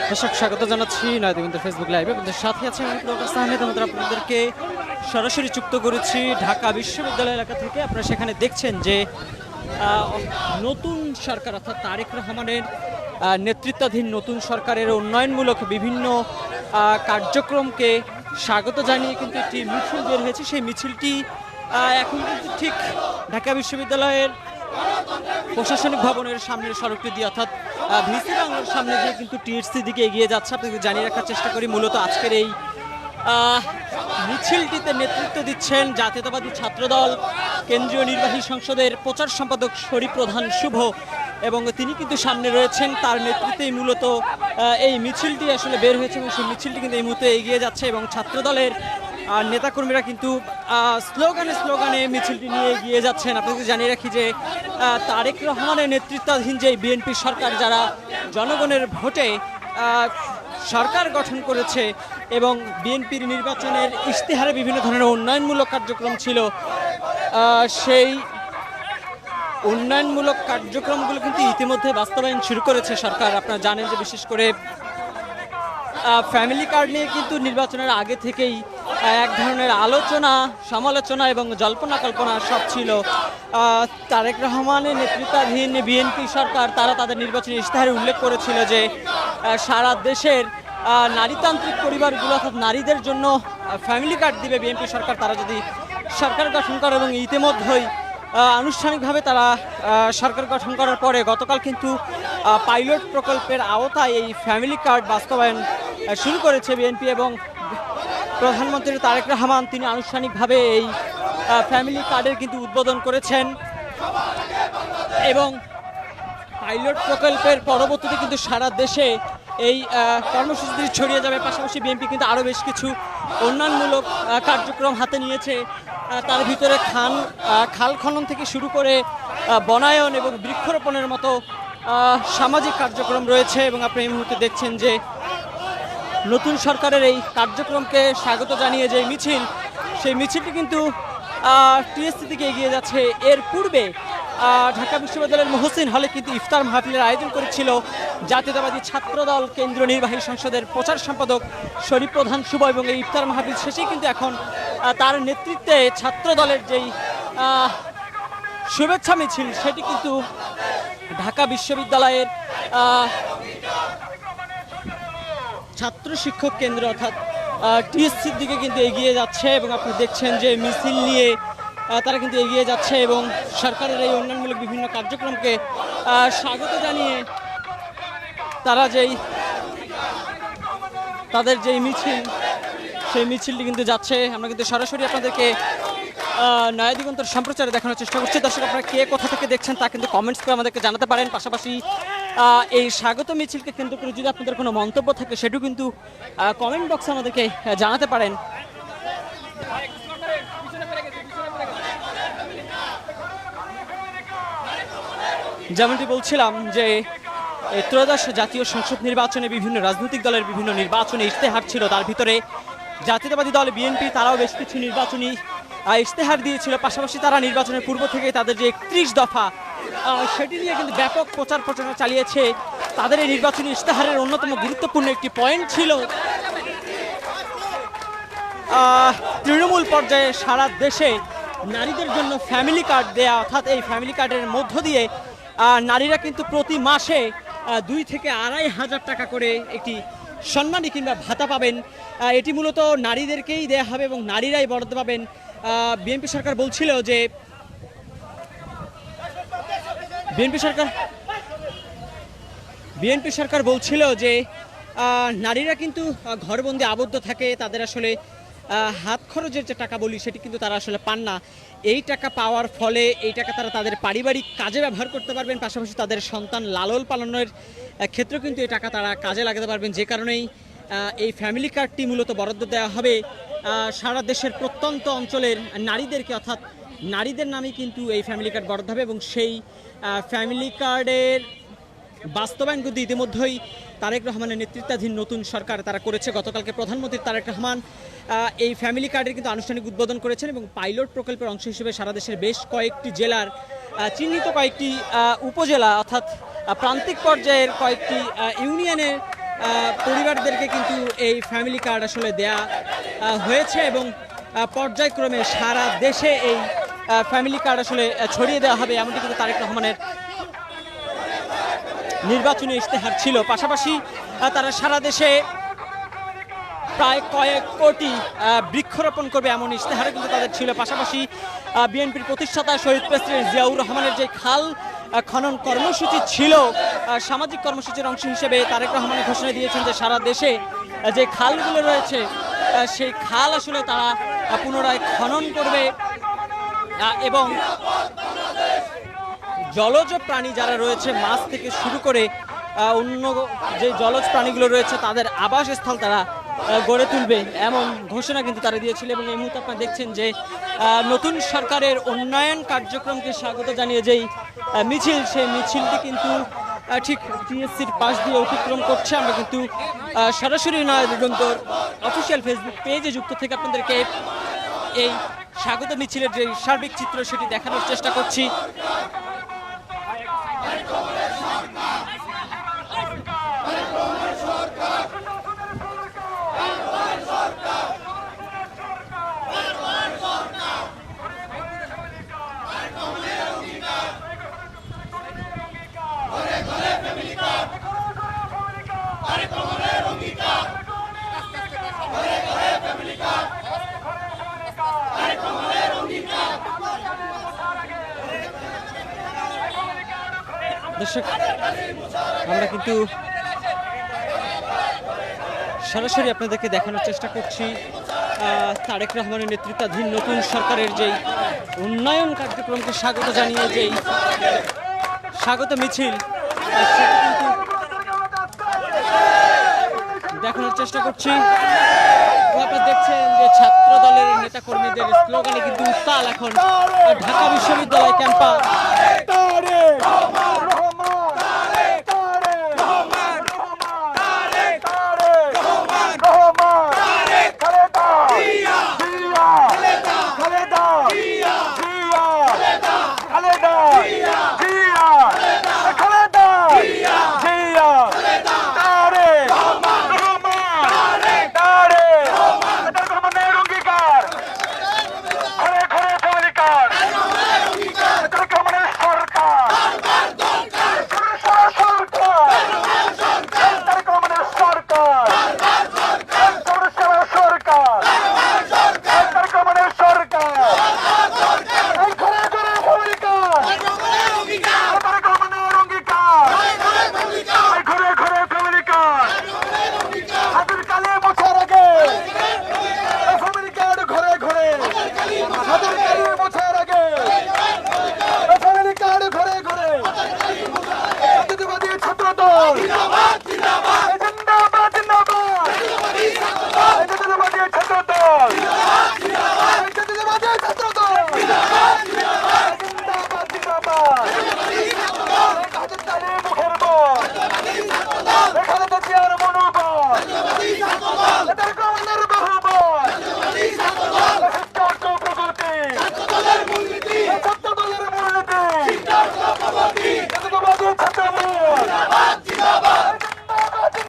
দর্শক স্বাগত জানাচ্ছি নয়াদিগন্ত ফেসবুক লাইভে। আপনাদের সাথে আছে আমি প্রকাশ আহমেদ। আমাদের আপনাদেরকে সরাসরি যুক্ত করেছি ঢাকা বিশ্ববিদ্যালয় এলাকা থেকে। আপনারা সেখানে দেখছেন যে নতুন সরকার অর্থাৎ তারেক রহমানের নেতৃত্বাধীন নতুন সরকারের উন্নয়নমূলক বিভিন্ন কার্যক্রমকে স্বাগত জানিয়ে কিন্তু একটি মিছিল বের হয়েছে। সেই মিছিলটি এখন কিন্তু ঠিক ঢাকা বিশ্ববিদ্যালয়ের প্রশাসনিক ভবনের সামনের সড়কটি দিয়ে অর্থাৎ ভিসি বাংলার সামনে দিয়ে কিন্তু টিএসসি দিকে এগিয়ে যাচ্ছে। আপনাকে জানিয়ে রাখার চেষ্টা করি মূলত আজকের এই মিছিলটিতে নেতৃত্ব দিচ্ছেন জাতীয়তাবাদী ছাত্রদল কেন্দ্রীয় নির্বাহী সংসদের প্রচার সম্পাদক শরীফ প্রধান শুভ, এবং তিনি কিন্তু সামনে রয়েছেন। তার নেতৃত্বেই মূলত এই মিছিলটি আসলে বের হয়েছে এবং সেই মিছিলটি কিন্তু এই মুহূর্তে এগিয়ে যাচ্ছে এবং ছাত্রদলের নেতাকর্মীরা কিন্তু স্লোগানে মিছিলটি নিয়ে এগিয়ে যাচ্ছেন। আপনাদের জানিয়ে রাখি যে তারেক রহমানের নেতৃত্বাধীন যে বিএনপি সরকার, যারা জনগণের ভোটে সরকার গঠন করেছে এবং বিএনপির নির্বাচনের ইশতেহারে বিভিন্ন ধরনের উন্নয়নমূলক কার্যক্রম ছিল, সেই উন্নয়নমূলক কার্যক্রমগুলো কিন্তু ইতিমধ্যে বাস্তবায়ন শুরু করেছে সরকার। আপনারা জানেন যে বিশেষ করে ফ্যামিলি কার্ড নিয়ে কিন্তু নির্বাচনের আগে থেকেই এক ধরনের আলোচনা সমালোচনা এবং জল্পনা কল্পনা সব ছিল। তারেক রহমানের নেতৃত্বাধীন বিএনপি সরকার তারা তাদের নির্বাচনী ইশতেহারে উল্লেখ করেছিল যে সারা দেশের নারীতান্ত্রিক পরিবারগুলো অর্থাৎ নারীদের জন্য ফ্যামিলি কার্ড দিবে বিএনপি সরকার, তারা যদি সরকার গঠন করে। এবং ইতিমধ্যেই আনুষ্ঠানিকভাবে তারা সরকার গঠন করার পরে গতকাল কিন্তু পাইলট প্রকল্পের আওতায় এই ফ্যামিলি কার্ড বাস্তবায়ন শুরু করেছে বিএনপি, এবং প্রধানমন্ত্রী তারেক রহমান তিনি আনুষ্ঠানিকভাবে এই ফ্যামিলি কার্ডের কিন্তু উদ্বোধন করেছেন। এবং পাইলট প্রকল্পের পরবর্তীতে কিন্তু সারা দেশে এই কর্মসূচিটি ছড়িয়ে যাবে। পাশাপাশি বিএনপি কিন্তু আরও বেশ কিছু উন্নয়নমূলক কার্যক্রম হাতে নিয়েছে। তার ভিতরে খাল খনন থেকে শুরু করে বনায়ন এবং বৃক্ষরোপণের মতো সামাজিক কার্যক্রম রয়েছে। এবং আপনি এই মুহূর্তে দেখছেন যে নতুন সরকারের এই কার্যক্রমকে স্বাগত জানিয়ে যে মিছিল, সেই মিছিলটি কিন্তু টিএসসি থেকে এগিয়ে যাচ্ছে। এর পূর্বে ঢাকা বিশ্ববিদ্যালয়ের মহসিন হলে কিন্তু ইফতার মাহফিলের আয়োজন করেছিল জাতীয়তাবাদী ছাত্রদল কেন্দ্রীয় নির্বাহী সংসদের প্রচার সম্পাদক শরীফ প্রধান শুভ, এবং এই ইফতার মাহফিল শেষেই কিন্তু এখন তার নেতৃত্বে ছাত্রদলের যেই শুভেচ্ছা মিছিল সেটি কিন্তু ঢাকা বিশ্ববিদ্যালয়ের ছাত্র শিক্ষক কেন্দ্র অর্থাৎ টিএসসির দিকে কিন্তু এগিয়ে যাচ্ছে। এবং আপনি দেখছেন যে মিছিল নিয়ে তারা কিন্তু এগিয়ে যাচ্ছে এবং সরকারের এই উন্নয়নমূলক বিভিন্ন কার্যক্রমকে স্বাগত জানিয়ে তারা তাদের যেই মিছিল সেই মিছিলটি কিন্তু যাচ্ছে। আমরা কিন্তু সরাসরি আপনাদেরকে নয়াদিগন্তর সম্প্রচারে দেখানোর চেষ্টা করছি। দর্শক, আপনারা কে কোথা থেকে দেখছেন তা কিন্তু কমেন্টস করে আমাদেরকে জানাতে পারেন। পাশাপাশি এই স্বাগত মিছিলকে কেন্দ্র করে যদি আপনাদের কোনো মন্তব্য থাকে সেটাও কিন্তু কমেন্ট বক্সে আমাদেরকে জানাতে পারেন। যেমনটি বলছিলাম যে ত্রয়োদশ জাতীয় সংসদ নির্বাচনে বিভিন্ন রাজনৈতিক দলের বিভিন্ন নির্বাচনী ইশতেহার ছিল, তার ভিতরে জাতীয়তাবাদী দল বিএনপি তারাও বেশ কিছু নির্বাচনী ইশতেহার দিয়েছিল। পাশাপাশি তারা নির্বাচনের পূর্ব থেকে তাদের যে 31 দফা সেটি নিয়ে কিন্তু ব্যাপক প্রচারণা চালিয়েছে। তাদের এই নির্বাচনী ইশতেহারের অন্যতম গুরুত্বপূর্ণ একটি পয়েন্ট ছিল তৃণমূল পর্যায়ে সারা দেশে নারীদের জন্য ফ্যামিলি কার্ড দেয়া, অর্থাৎ এই ফ্যামিলি কার্ডের মধ্য দিয়ে নারীরা কিন্তু প্রতি মাসে 2 থেকে 2,500 টাকা করে একটি সম্মানী কিংবা ভাতা পাবেন। এটি মূলত নারীদেরকেই দেয়া হবে এবং নারীরাই বরাদ্দ পাবেন। বিএনপি সরকার বলছিল যে বিএনপি সরকার বলছিল যে নারীরা কিন্তু ঘরবন্দি আবদ্ধ থাকে, তাদের আসলে হাত খরচের যে টাকা বলি সেটি কিন্তু তারা আসলে পান না। এই টাকা পাওয়ার ফলে এই টাকা তারা তাদের পারিবারিক কাজে ব্যবহার করতে পারবেন, পাশাপাশি তাদের সন্তান লালন পালনের ক্ষেত্রেও কিন্তু এই টাকা তারা কাজে লাগাতে পারবেন। যে কারণেই এই ফ্যামিলি কার্ডটি মূলত বরাদ্দ দেওয়া হবে সারা দেশের প্রত্যন্ত অঞ্চলের নারীদেরকে, অর্থাৎ নারীদের নামে কিন্তু এই ফ্যামিলি কার্ড বরাদ্দ হবে। এবং সেই ফ্যামিলি কার্ডের বাস্তবায়ন কিন্তু ইতিমধ্যেই তারেক রহমানের নেতৃত্বাধীন নতুন সরকার তারা করেছে। গতকালকে প্রধানমন্ত্রী তারেক রহমান এই ফ্যামিলি কার্ডের কিন্তু আনুষ্ঠানিক উদ্বোধন করেছেন এবং পাইলট প্রকল্পের অংশ হিসেবে সারা দেশের বেশ কয়েকটি জেলার চিহ্নিত কয়েকটি উপজেলা অর্থাৎ প্রান্তিক পর্যায়ের কয়েকটি ইউনিয়নের পরিবারদেরকে কিন্তু এই ফ্যামিলি কার্ড আসলে দেয়া হয়েছে এবং পর্যায়ক্রমে সারা দেশে এই ফ্যামিলি কার্ড আসলে ছড়িয়ে দেওয়া হবে, এমনটি কিন্তু তারেক রহমানের নির্বাচনী ইশতেহার ছিল। পাশাপাশি তারা সারা দেশে প্রায় কয়েক কোটি বৃক্ষরোপণ করবে এমন ইশতেহারও কিন্তু তাদের ছিল। পাশাপাশি বিএনপির প্রতিষ্ঠাতা শহীদ প্রেসিডেন্ট জিয়াউর রহমানের যে খাল খনন কর্মসূচি ছিল, সামাজিক কর্মসূচির অংশ হিসেবে তারেক রহমান ঘোষণা দিয়েছেন যে সারা দেশে যে খালগুলো রয়েছে সেই খাল আসলে তারা পুনরায় খনন করবে এবং জলজ প্রাণী যারা রয়েছে মাছ থেকে শুরু করে অন্য যে জলজ প্রাণীগুলো রয়েছে তাদের আবাসস্থল তারা গড়ে তুলবে এমন ঘোষণা কিন্তু তারা দিয়েছিল। এবং এই মুহূর্তে আপনারা দেখছেন যে নতুন সরকারের উন্নয়ন কার্যক্রমকে স্বাগত জানিয়ে যেই মিছিল, সেই মিছিলটি কিন্তু ঠিক টিএসসির পাশ দিয়ে অতিক্রম করছে। আমরা কিন্তু সরাসরি নয় দিগন্তর অফিসিয়াল ফেসবুক পেজে যুক্ত থেকে আপনাদেরকে এই স্বাগত মিছিলের যে সার্বিক চিত্র সেটি দেখানোর চেষ্টা করছি। দর্শক, আমরা কিন্তু সরাসরি আপনাদেরকে দেখানোর চেষ্টা করছি তারেক রহমানের নেতৃত্বাধীন নতুন সরকারের যেই উন্নয়ন কার্যক্রমকে স্বাগত জানিয়ে যেই স্বাগত মিছিল সেটি কিন্তু দেখানোর চেষ্টা করছি। আপনারা দেখছেন যে ছাত্র দলের নেতা কর্মীদের স্লোগানে কিন্তু উত্তাল এখন ঢাকা বিশ্ববিদ্যালয় ক্যাম্পাস। ছাত্রদল